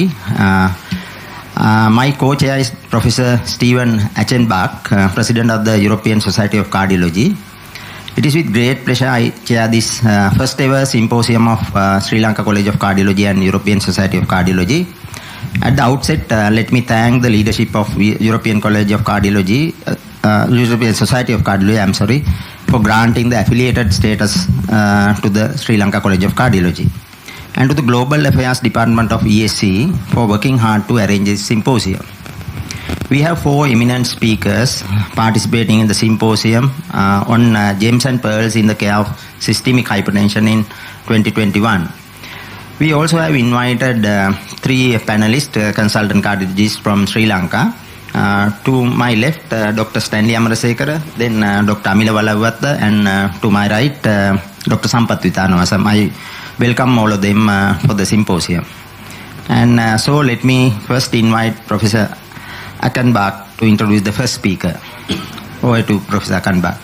Cardiology. My co-chair is Professor Stephen Achenbach, President of the European Society of Cardiology. It is with great pleasure I chair this first ever symposium of Sri Lanka College of Cardiology and European Society of Cardiology. At the outset, let me thank the leadership of European College of Cardiology, European Society of Cardiology, for granting the affiliated status to the Sri Lanka College of Cardiology, and to the Global Affairs Department of ESC for working hard to arrange this symposium. We have 4 eminent speakers participating in the symposium on gems and pearls in the care of systemic hypertension in 2021. We also have invited 3 panelists, consultant cardiologists from Sri Lanka. To my left, Dr. Stanley Amarasekara, then Dr. Amila Walawatha, and to my right, Dr. Sampath Vitanawasam. I welcome all of them for the symposium. And so let me first invite Professor Achenbach to introduce the first speaker. Over to Professor Achenbach.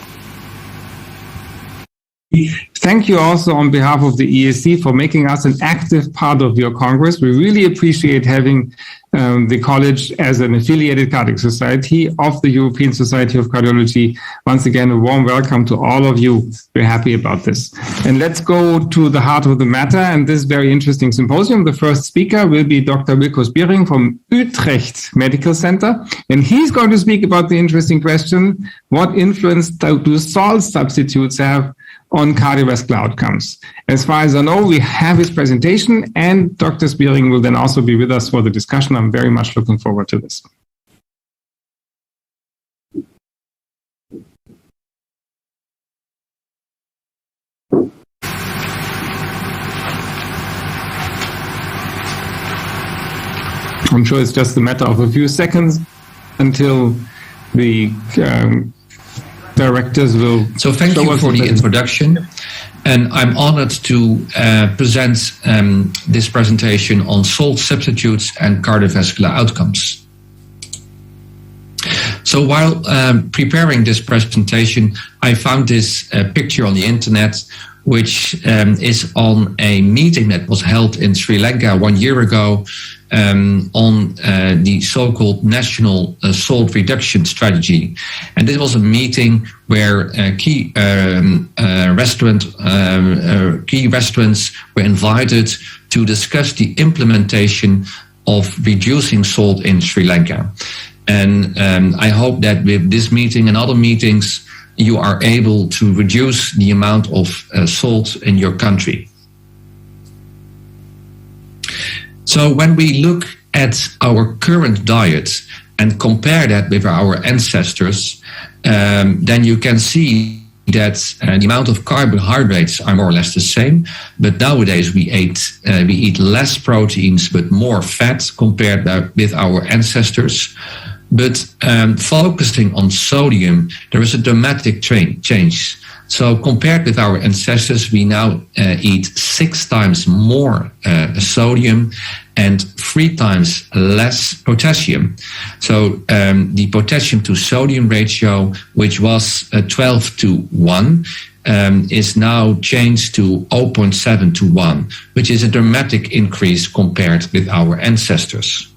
Thank you also on behalf of the ESC for making us an active part of your Congress. We really appreciate having the college as an affiliated cardiac society of the European Society of Cardiology. Once again, a warm welcome to all of you. We're happy about this. And let's go to the heart of the matter and this very interesting symposium. The first speaker will be Dr. Wilco Spiering from Utrecht Medical Center. And he's going to speak about the interesting question, what influence do salt substitutes have on cardiovascular outcomes? As far as I know, we have his presentation, and Dr. Spiering will then also be with us for the discussion. I'm very much looking forward to this. I'm sure it's just a matter of a few seconds until the directors will. So thank you for the introduction, and I'm honored to present this presentation on salt substitutes and cardiovascular outcomes. So while preparing this presentation, I found this picture on the internet, which is on a meeting that was held in Sri Lanka 1 year ago on the so-called National Salt Reduction Strategy. And this was a meeting where key restaurants were invited to discuss the implementation of reducing salt in Sri Lanka. And I hope that with this meeting and other meetings, you are able to reduce the amount of salt in your country. So when we look at our current diet and compare that with our ancestors, then you can see that the amount of carbohydrates are more or less the same. But nowadays we eat less proteins but more fat compared with our ancestors. But focusing on sodium, there is a dramatic change. So compared with our ancestors, we now eat 6 times more sodium and 3 times less potassium. So the potassium to sodium ratio, which was 12:1, is now changed to 0.7:1, which is a dramatic increase compared with our ancestors.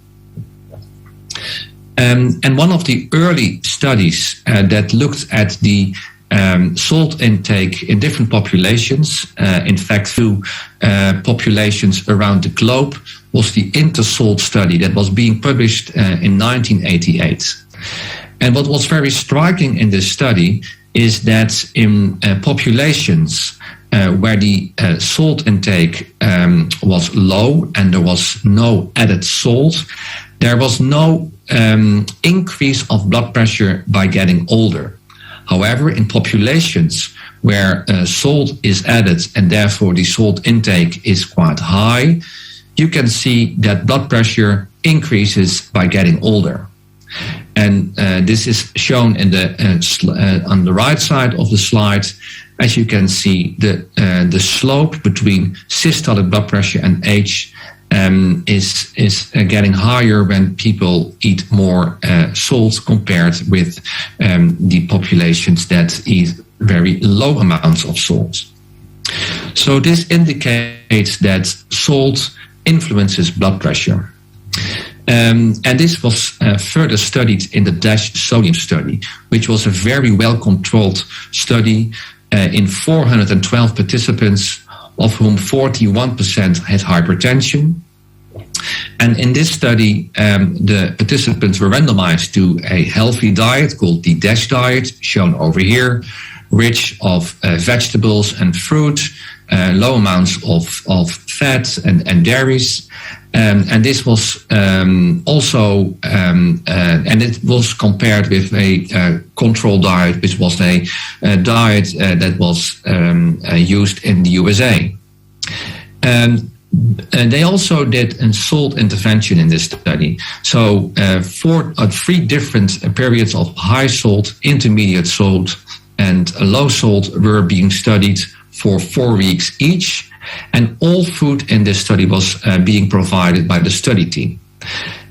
And one of the early studies that looked at the salt intake in different populations, in fact through populations around the globe, was the InterSalt study that was being published in 1988. And what was very striking in this study is that in populations where the salt intake was low and there was no added salt, there was no increase of blood pressure by getting older. However, in populations where salt is added and therefore the salt intake is quite high, you can see that blood pressure increases by getting older. And this is shown in the on the right side of the slide. As you can see, the slope between systolic blood pressure and age is getting higher when people eat more salt compared with the populations that eat very low amounts of salt. So this indicates that salt influences blood pressure. And this was further studied in the DASH sodium study, which was a very well-controlled study in 412 participants, of whom 41% had hypertension. And in this study, the participants were randomized to a healthy diet called the DASH diet, shown over here, rich of vegetables and fruit, low amounts of fat and dairies. And this was also, and it was compared with a control diet, which was a diet that was used in the USA. And they also did a salt intervention in this study. So 3 different periods of high salt, intermediate salt, and low salt were being studied for 4 weeks each. And all food in this study was being provided by the study team.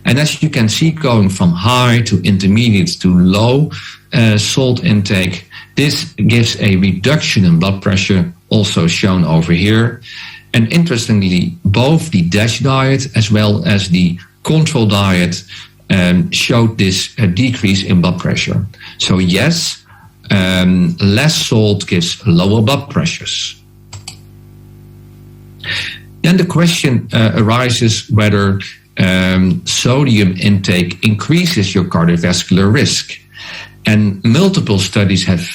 And as you can see, going from high to intermediate to low salt intake, this gives a reduction in blood pressure, also shown over here. And interestingly, both the DASH diet as well as the control diet showed this decrease in blood pressure. So yes, less salt gives lower blood pressures. Then the question arises whether sodium intake increases your cardiovascular risk. And multiple studies have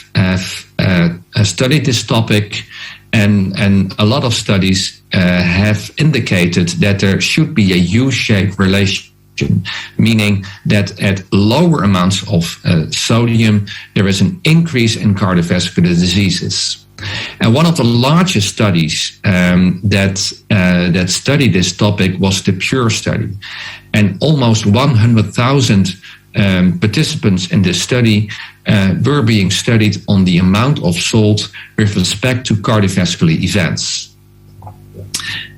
studied this topic, and a lot of studies have indicated that there should be a U-shaped relation, meaning that at lower amounts of sodium, there is an increase in cardiovascular diseases. And one of the largest studies that studied this topic was the PURE study. And almost 100,000 participants in this study were being studied on the amount of salt with respect to cardiovascular events.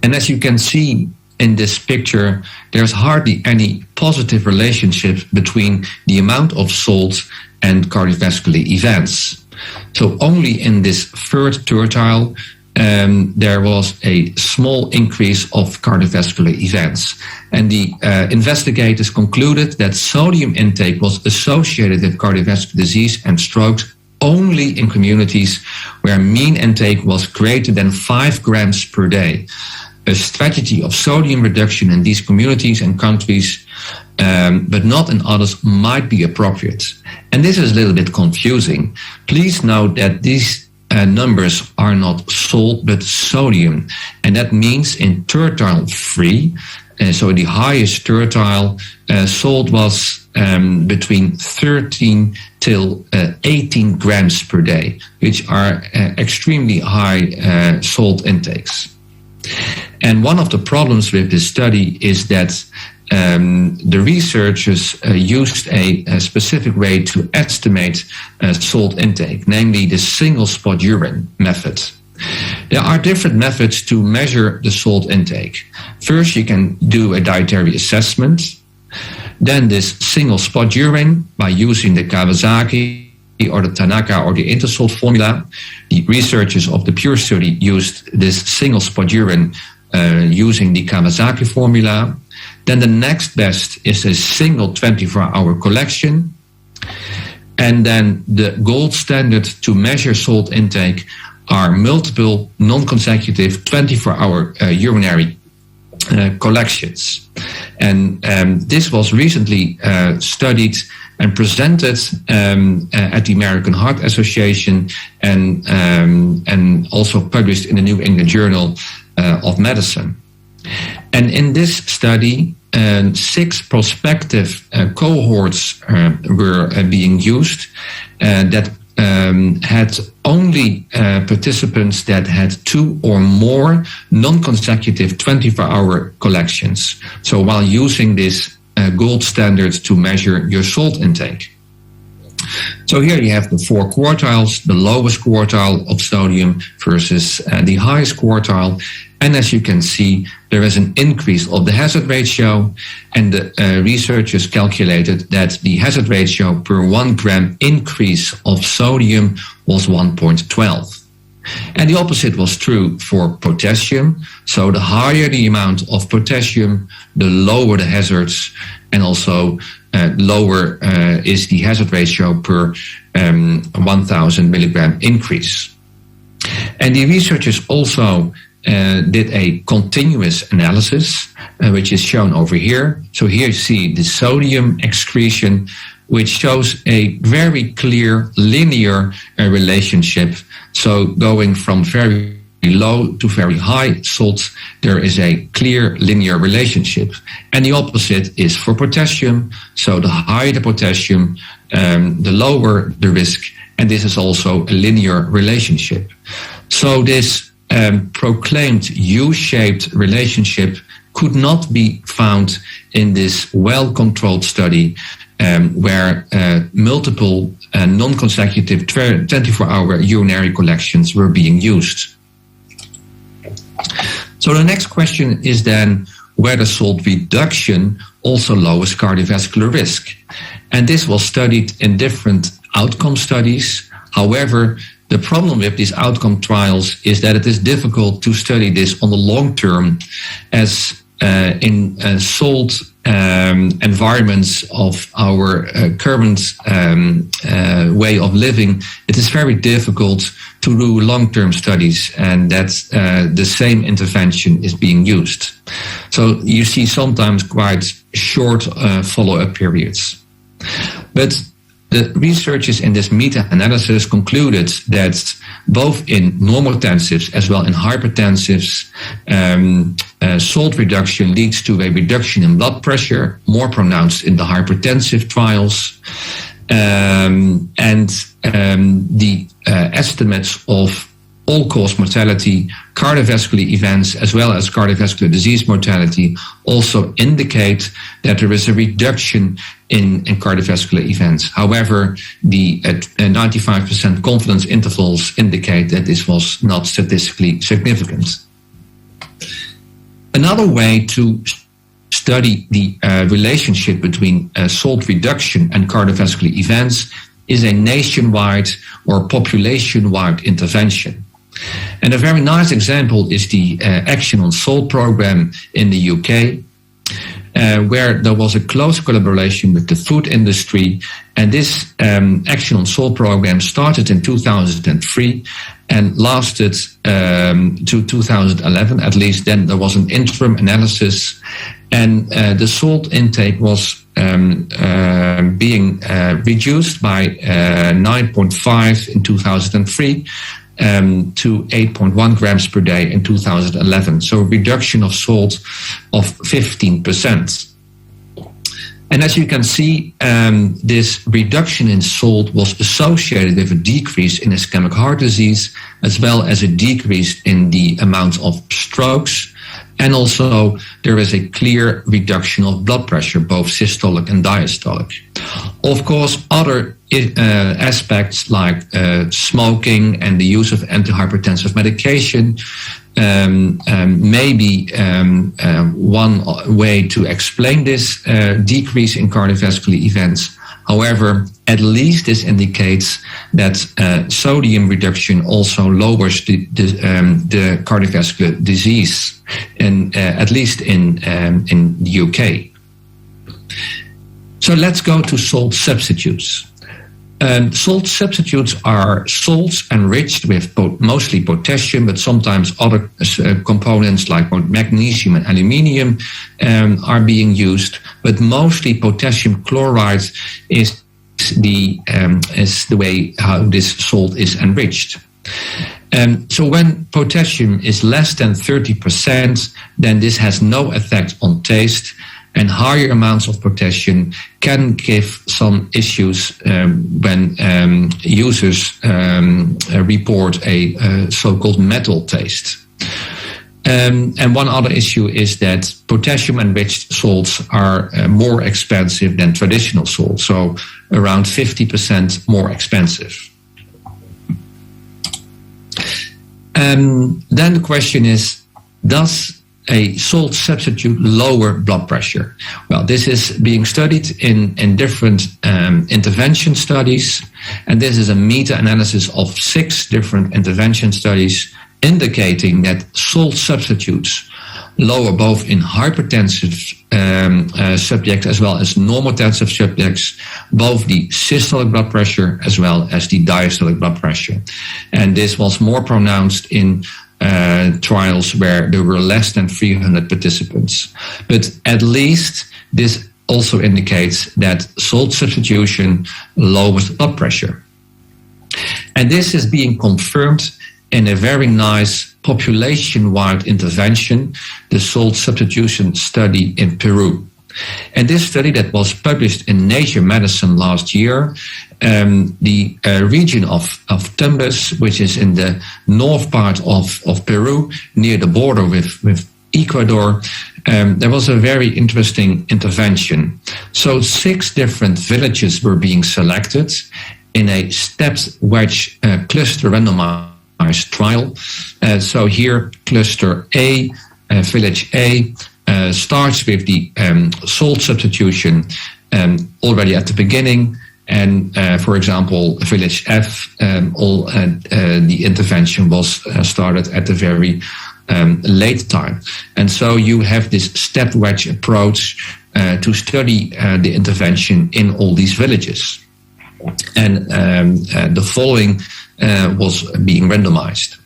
And as you can see in this picture, there's hardly any positive relationship between the amount of salt and cardiovascular events. So only in this third tertile, there was a small increase of cardiovascular events. And the investigators concluded that sodium intake was associated with cardiovascular disease and strokes only in communities where mean intake was greater than 5 grams per day. A strategy of sodium reduction in these communities and countries, but not in others, might be appropriate. And this is a little bit confusing. Please note that these numbers are not salt, but sodium. And that means in tertile 3, so the highest tertile, salt was between 13 till 18 grams per day, which are extremely high salt intakes. And one of the problems with this study is that the researchers used a specific way to estimate salt intake, namely the single spot urine method. There are different methods to measure the salt intake. First, you can do a dietary assessment. Then this single spot urine by using the Kawasaki or the Tanaka or the Intersalt formula. The researchers of the PURE study used this single spot urine using the Kawasaki formula. Then the next best is a single 24-hour collection. And then the gold standard to measure salt intake are multiple non-consecutive 24-hour urinary collections. And this was recently studied and presented at the American Heart Association and also published in the New England Journal of Medicine. And in this study, 6 prospective cohorts were being used that had only participants that had 2 or more non-consecutive 24-hour collections. So while using this gold standard to measure your salt intake. So here you have the 4 quartiles, the lowest quartile of sodium versus the highest quartile. And as you can see, there is an increase of the hazard ratio, and the researchers calculated that the hazard ratio per 1 gram increase of sodium was 1.12. And the opposite was true for potassium. So the higher the amount of potassium, the lower the hazards, and also lower is the hazard ratio per 1,000 milligram increase. And the researchers also did a continuous analysis, which is shown over here. So here you see the sodium excretion, which shows a very clear linear relationship. So going from very low to very high salt, there is a clear linear relationship. And the opposite is for potassium. So the higher the potassium, the lower the risk. And this is also a linear relationship. So this proclaimed U-shaped relationship could not be found in this well-controlled study where multiple non-consecutive 24-hour urinary collections were being used. So the next question is then whether salt reduction also lowers cardiovascular risk. And this was studied in different outcome studies. However, the problem with these outcome trials is that it is difficult to study this on the long term, as in salt environments of our current way of living, it is very difficult to do long-term studies, and that the same intervention is being used. So you see sometimes quite short follow-up periods. But the researchers in this meta-analysis concluded that both in normotensives as well in hypertensives, salt reduction leads to a reduction in blood pressure, more pronounced in the hypertensive trials. The estimates of all-cause mortality, cardiovascular events, as well as cardiovascular disease mortality also indicate that there is a reduction in cardiovascular events. However, the 95% confidence intervals indicate that this was not statistically significant. Another way to study the relationship between salt reduction and cardiovascular events is a nationwide or population-wide intervention. And a very nice example is the Action on Salt program in the UK, where there was a close collaboration with the food industry. And this Action on Salt program started in 2003 and lasted to 2011, at least. Then there was an interim analysis, and the salt intake was being reduced by 9.5 in 2003 to 8.1 grams per day in 2011. So a reduction of salt of 15%. And as you can see, this reduction in salt was associated with a decrease in ischemic heart disease, as well as a decrease in the amount of strokes. And also there is a clear reduction of blood pressure, both systolic and diastolic. Of course, other aspects like smoking and the use of antihypertensive medication may be one way to explain this decrease in cardiovascular events. However, at least this indicates that sodium reduction also lowers the cardiovascular disease, and at least in the UK. So let's go to salt substitutes. Salt substitutes are salts enriched with mostly potassium, but sometimes other components like magnesium and aluminium are being used. But mostly potassium chloride is the way how this salt is enriched. So when potassium is less than 30%, then this has no effect on taste. And higher amounts of potassium can give some issues when users report a so-called metal taste. And one other issue is that potassium-enriched salts are more expensive than traditional salts, so around 50% more expensive. Then the question is, does a salt substitute lower blood pressure? Well, this is being studied in different intervention studies, and this is a meta-analysis of 6 different intervention studies indicating that salt substitutes lower both in hypertensive subjects as well as normotensive subjects, both the systolic blood pressure as well as the diastolic blood pressure. And this was more pronounced in trials where there were less than 300 participants. But at least this also indicates that salt substitution lowers blood pressure. And this is being confirmed in a very nice population-wide intervention, the salt substitution study in Peru. And this study that was published in Nature Medicine last year, the region of Tumbes, which is in the north part of Peru, near the border with Ecuador, there was a very interesting intervention. So 6 different villages were being selected in a stepped wedge cluster randomized trial. So here, cluster A, village A, starts with the salt substitution already at the beginning, and for example, village F, the intervention was started at the very late time. And so you have this stepped wedge approach to study the intervention in all these villages. And the following was being randomized.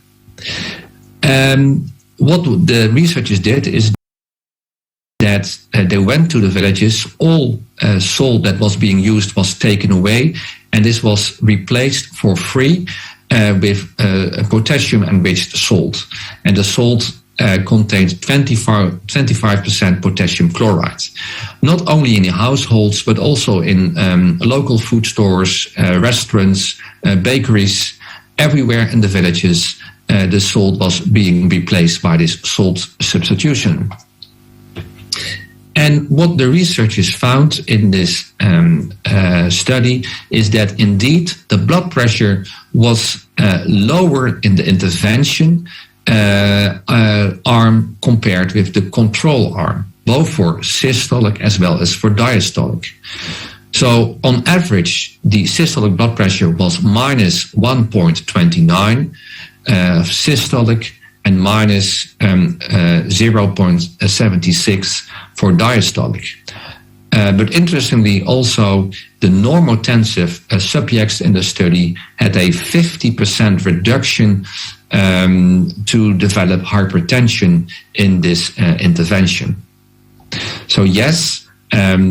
What the researchers did is that they went to the villages, all salt that was being used was taken away, and this was replaced for free with a potassium-enriched salt. And the salt contained 25% potassium chloride. Not only in the households, but also in local food stores, restaurants, bakeries, everywhere in the villages, the salt was being replaced by this salt substitution. And what the researchers found in this study is that indeed the blood pressure was lower in the intervention arm compared with the control arm, both for systolic as well as for diastolic. So on average, the systolic blood pressure was minus 1.29 systolic and minus 0.76 for diastolic. But interestingly, also the normotensive subjects in the study had a 50% reduction to develop hypertension in this intervention. So yes,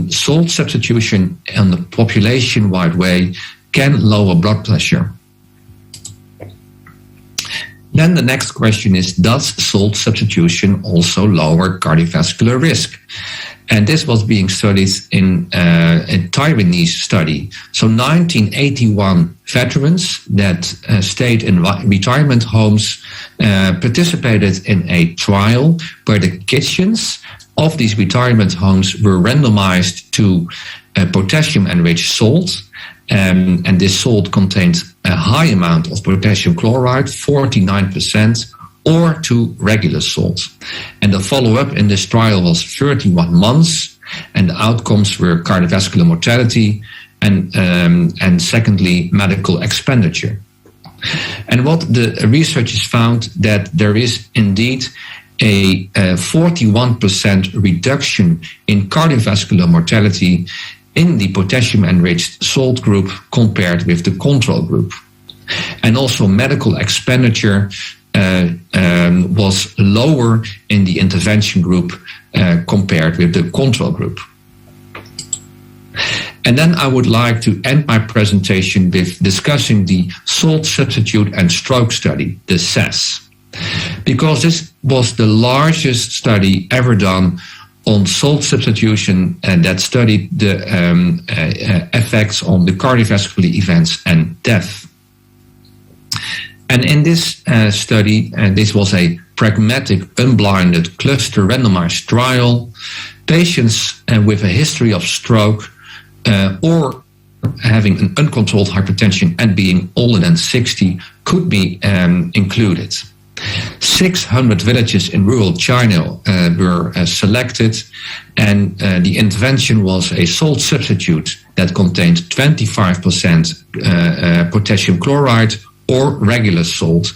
salt substitution in the population-wide way can lower blood pressure. Then the next question is, does salt substitution also lower cardiovascular risk? And this was being studied in a Taiwanese study. So 1981 veterans that stayed in retirement homes participated in a trial where the kitchens of these retirement homes were randomized to potassium-enriched salt. And this salt contained a high amount of potassium chloride, 49%, or to regular salt. And the follow-up in this trial was 31 months, and the outcomes were cardiovascular mortality and secondly, medical expenditure. And what the researchers found that there is indeed a 41% reduction in cardiovascular mortality in the potassium-enriched salt group compared with the control group. And also medical expenditure was lower in the intervention group compared with the control group. And then I would like to end my presentation with discussing the salt substitute and stroke study, the SES, because this was the largest study ever done on salt substitution and that studied the effects on the cardiovascular events and death. And in this study, this was a pragmatic, unblinded, cluster randomized trial. Patients with a history of stroke or having an uncontrolled hypertension and being older than 60 could be included. 600 villages in rural China were selected, and the intervention was a salt substitute that contained 25% potassium chloride or regular salt,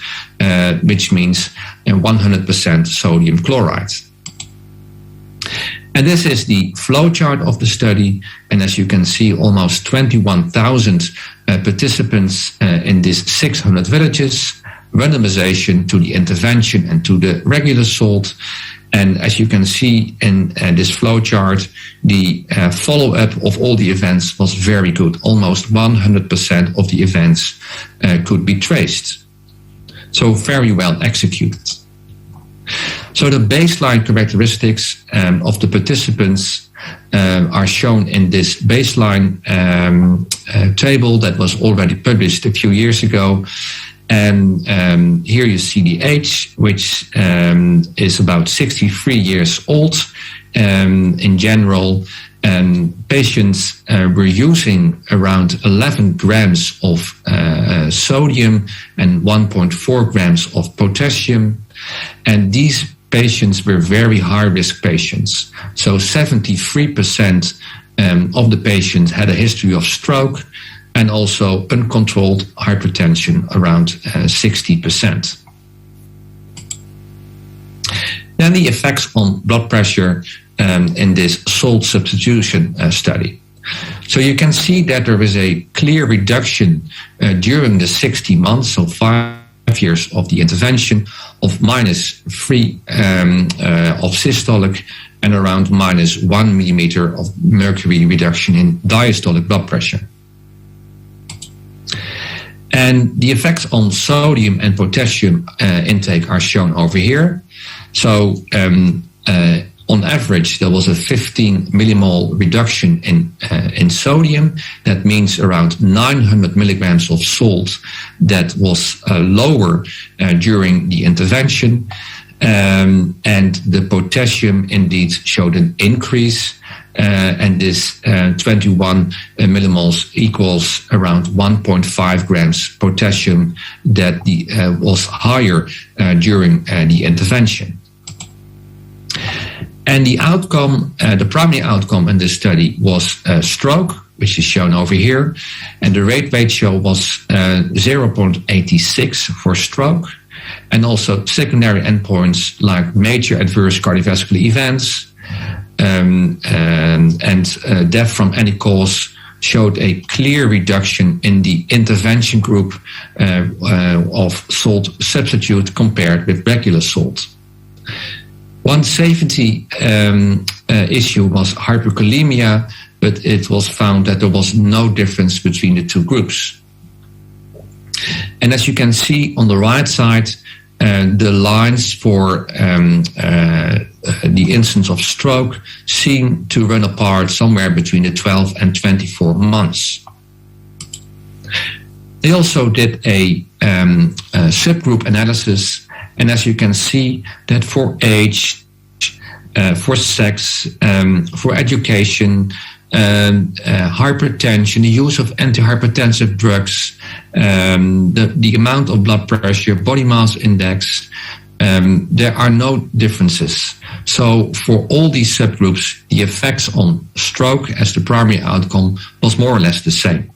which means 100% sodium chloride. And this is the flowchart of the study. And as you can see, almost 21,000 participants in these 600 villages, randomization to the intervention and to the regular salt. And as you can see in this flowchart, the follow-up of all the events was very good. Almost 100% of the events could be traced. So very well executed. So the baseline characteristics of the participants are shown in this baseline table that was already published a few years ago. And here you see the age, which is about 63 years old. In general, patients were using around 11 grams of sodium and 1.4 grams of potassium. And these patients were very high-risk patients. So 73% of the patients had a history of stroke, and also uncontrolled hypertension around 60%. Then the effects on blood pressure in this salt substitution study. So you can see that there is a clear reduction during the 60 months, so 5 years of the intervention, of -3 of systolic and around -1 millimeter of mercury reduction in diastolic blood pressure. And the effects on sodium and potassium intake are shown over here. So on average, there was a 15 millimole reduction in sodium. That means around 900 milligrams of salt that was lower during the intervention. And the potassium indeed showed an increase. And this 21 millimoles equals around 1.5 grams potassium that was higher during the intervention. And the outcome, the primary outcome in this study was stroke, which is shown over here. And the rate ratio was 0.86 for stroke. And also secondary endpoints like major adverse cardiovascular events, and death from any cause showed a clear reduction in the intervention group of salt substitute compared with regular salt. One safety issue was hyperkalemia, but it was found that there was no difference between the two groups. And as you can see on the right side, the lines for the incidence of stroke seem to run apart somewhere between the 12 and 24 months. They also did a subgroup analysis, and as you can see that for age, for sex, for education, hypertension, the use of antihypertensive drugs, the amount of blood pressure, body mass index, there are no differences. So for all these subgroups, the effects on stroke as the primary outcome was more or less the same.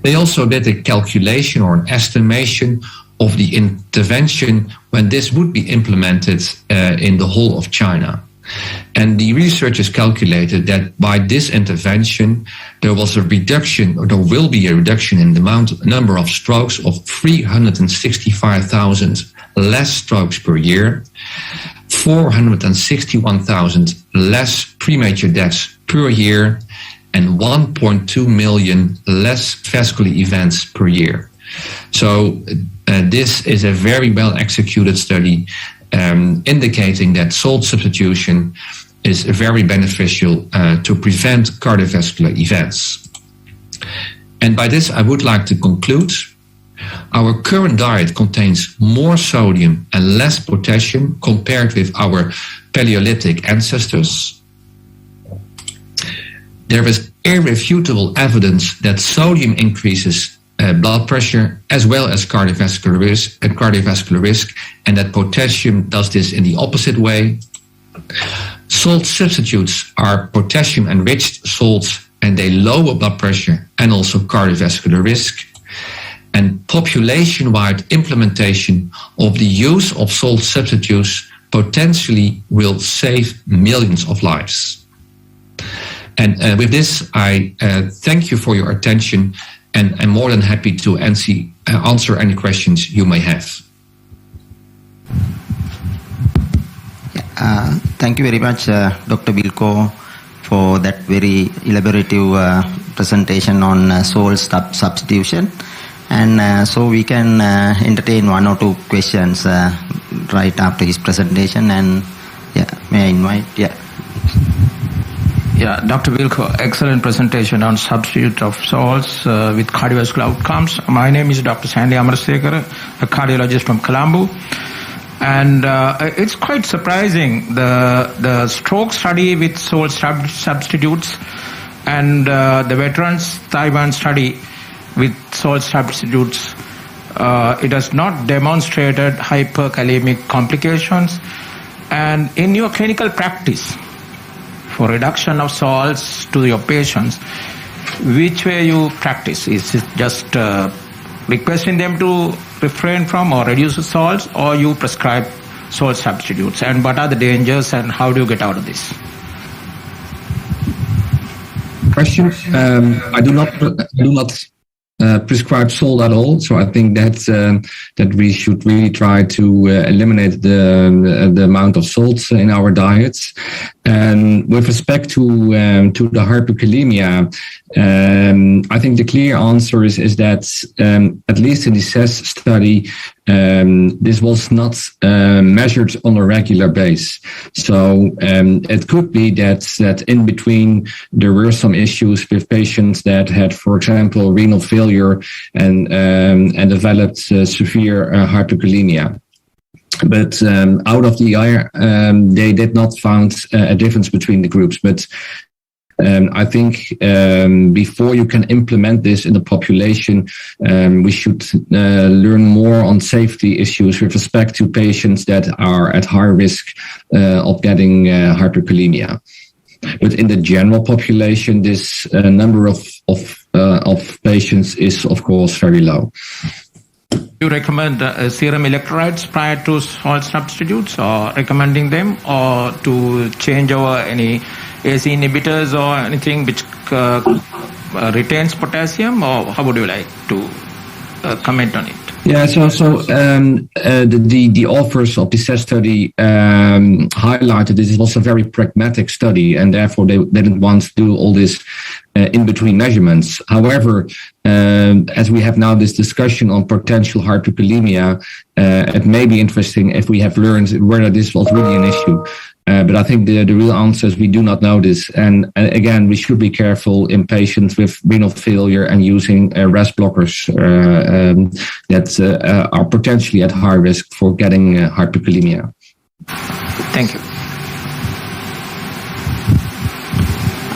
They also did a calculation or an estimation of the intervention when this would be implemented in the whole of China. And the researchers calculated that by this intervention, there was a reduction, or there will be a reduction in the number of strokes of 365,000 less strokes per year, 461,000 less premature deaths per year, and 1.2 million less vascular events per year. So this is a very well executed study indicating that salt substitution is very beneficial to prevent cardiovascular events. And by this, I would like to conclude. Our current diet contains more sodium and less potassium compared with our Paleolithic ancestors. There is irrefutable evidence that sodium increases blood pressure as well as cardiovascular risk, and that potassium does this in the opposite way. Salt substitutes are potassium-enriched salts, and they lower blood pressure and also cardiovascular risk. And population-wide implementation of the use of salt substitutes potentially will save millions of lives. And with this, I thank you for your attention, and I'm more than happy to answer any questions you may have. Thank you very much, Dr. Wilco, for that very elaborative presentation on salt substitution. And so we can entertain one or two questions right after his presentation. And may I invite? Yeah, Dr. Wilco, excellent presentation on substitute of salts with cardiovascular outcomes. My name is Dr. Sandy Amarsekar, a cardiologist from Colombo. And it's quite surprising, the stroke study with salt substitutes and the veterans Taiwan study with salt substitutes. It has not demonstrated hyperkalemic complications. And in your clinical practice, for reduction of salts to your patients, which way you practice? Is it just requesting them to refrain from or reduce the salts, or you prescribe salt substitutes? And what are the dangers and how do you get out of this? Question. I do not prescribe salt at all, so I think that we should really try to eliminate the amount of salt in our diets. And with respect to the hyperkalemia, I think the clear answer is that at least in the CES study, this was not measured on a regular basis. So it could be that in between there were some issues with patients that had, for example, renal failure and developed severe hyperkalemia. But out of the eye, they did not find a difference between the groups. But I think before you can implement this in the population, we should learn more on safety issues with respect to patients that are at high risk of getting hyperkalemia. But in the general population, this number of patients is, of course, very low. You recommend serum electrolytes prior to salt substitutes, or recommending them, or to change over any AC inhibitors or anything which retains potassium, or how would you like to comment on it? Yeah, so the authors of the CES study highlighted this was a very pragmatic study, and therefore they didn't want to do all this in-between measurements. However, as we have now this discussion on potential hyperkalemia, it may be interesting if we have learned whether this was really an issue. But I think the real answer is we do not know this. And again, we should be careful in patients with renal failure and using RAS blockers that are potentially at high risk for getting hyperkalemia. Thank you.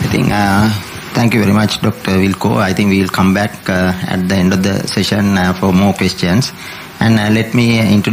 I think, thank you very much, Dr. Wilco. I think we will come back at the end of the session for more questions. And let me introduce